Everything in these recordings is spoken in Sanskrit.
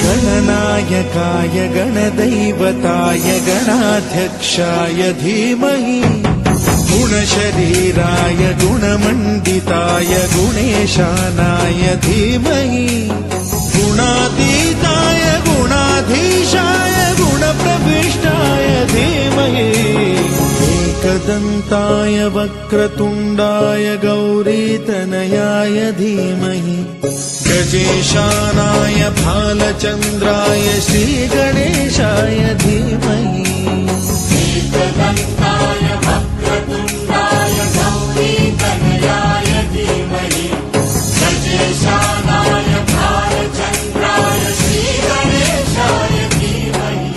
गणनायकाय गणदैवताय गणाध्यक्षाय धीमहि गुणशरीराय गुणमण्डिताय गुणेशानाय धीमहि गुणातीताय गुणाधीशाय गुणप्रविष्टाय धीमहि एकदन्ताय वक्रतुण्डाय गौरीतनयाय धीमहि गजेशानाय भालचन्द्राय श्रीगणेशाय धीमहि एकदन्ताय वक्रतुण्डाय गौरीतनयाय धीमहि गजेशानाय भालचन्द्राय श्रीगणेशाय धीमहि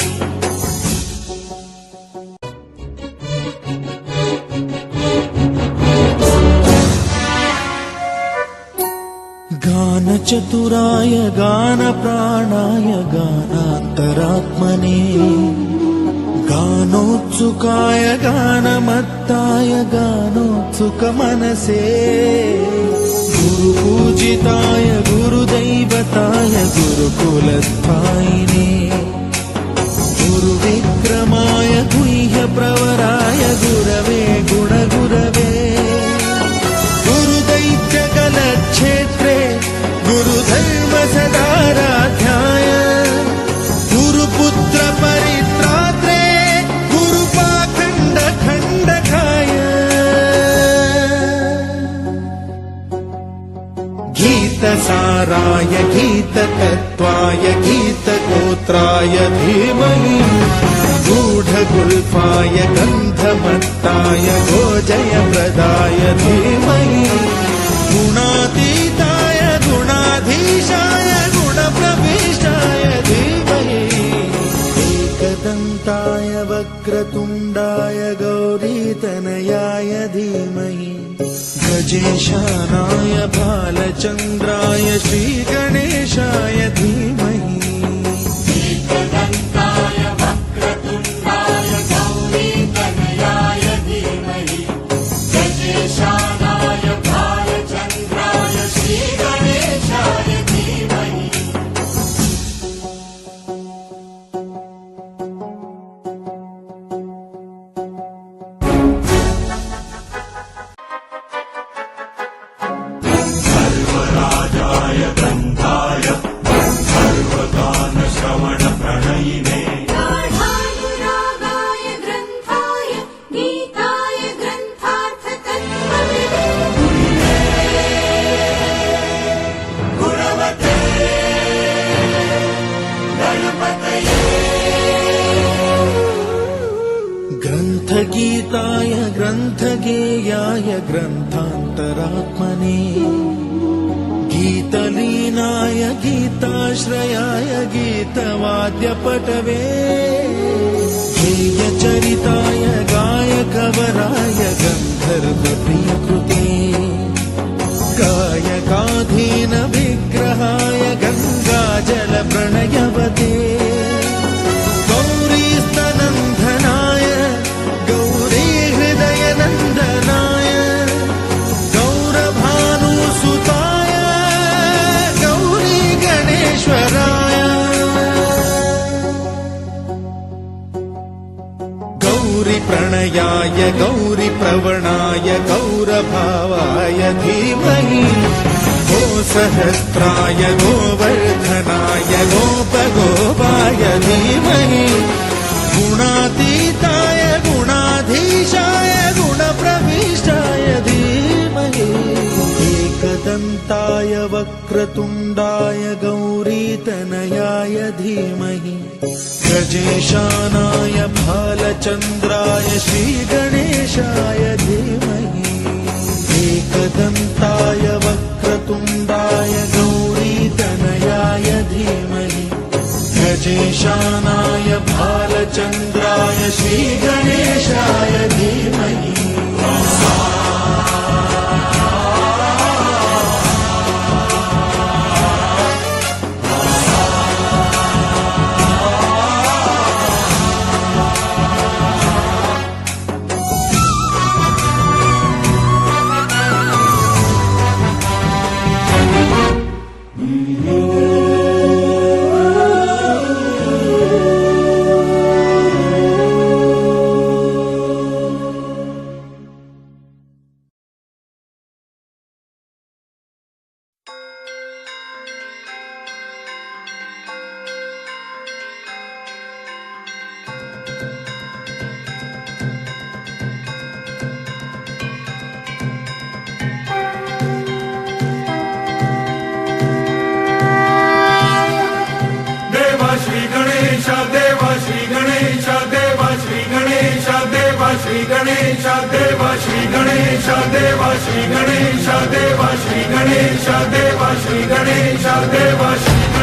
गानचतुराय गानप्राणाय गानान्तरात्मने गानोत्सुकाय गानमत्ताय गानोत्सुकमनसे गुरुपूजिताय गुरुदैवताय गुरुकुलस्थायिने गुरुविक्रमाय गुह्यप्रवराय गुरवे गुणगुरवे गुरुदैत्यकलक्षेत्रे गुरुधर्मसदाराध्याय गुरुपुत्र परित्रात्रे गुरुपाखण्डखण्डकाय गीतसाराय गीततत्त्वाय गीतगोत्राय धीमहि गूढगुल्फाय गन्धमत्ताय गोजयप्रदाय धीमहि गुणातीताय गुणाधीशाय गुणप्रविष्टाय धीमहि एकदन्ताय वक्रतुण्डाय गौरीतनयाय धीमहि गजेशानाय भालचन्द्राय श्रीगणेशाय धीमहि एकदन्ताय वक्रतुण्डाय गौरीतनयाय धीमहि गजेशानाय भालचन्द्राय श्रीगणेशाय धीमहि सर्वराजाय ग्रन्थाय सर्वगानश्रवणप्रणयिने गाढानुरागाय ग्रन्थाय गीताय ग्रन्थार्थतत्त्वविदे गुणवते गणपतये ग्रन्थगीताय ग्रन्थगेयाय ग्रन्थान्तरात्मने गीतलीनाय गीताश्रयाय गीतवाद्यपटवे गेयचरिताय गायकवराय गन्धर्वप्रियकृते गायकाधीन विग्रहाय गङ्गाजलप्रणयवते गौरीस्तनन्दनाय गौरीहृदयनन्दनाय गौरभानुसुताय गौरीगणेश्वराय गौरीप्रणयाय गौरीप्रवणाय गौरभावाय धीमहि गोसहस्राय गोवर्धनाय गोपगोपाय धीमहि गुणातीताय गुणाधीशाय गुणप्रविष्टाय धीमहि एकदन्ताय वक्रतुण्डाय गौरीतनयाय धीमहि गजेशानाय भालचन्द्राय श्रीगणेशाय धीमहि एकदन्ताय वक्रतुण्डाय गौरीतनयाय धीमहि गजेशानाय भालचन्द्राय श्रीगणेशाय धीमहि श्री गणेश देवा श्री गणेश देवा श्री गणेश देवा श्री गणेश देवा श्री गणेश देवा श्री गणेश देवा श्री गणेश देवा श्री गणेश देवा श्री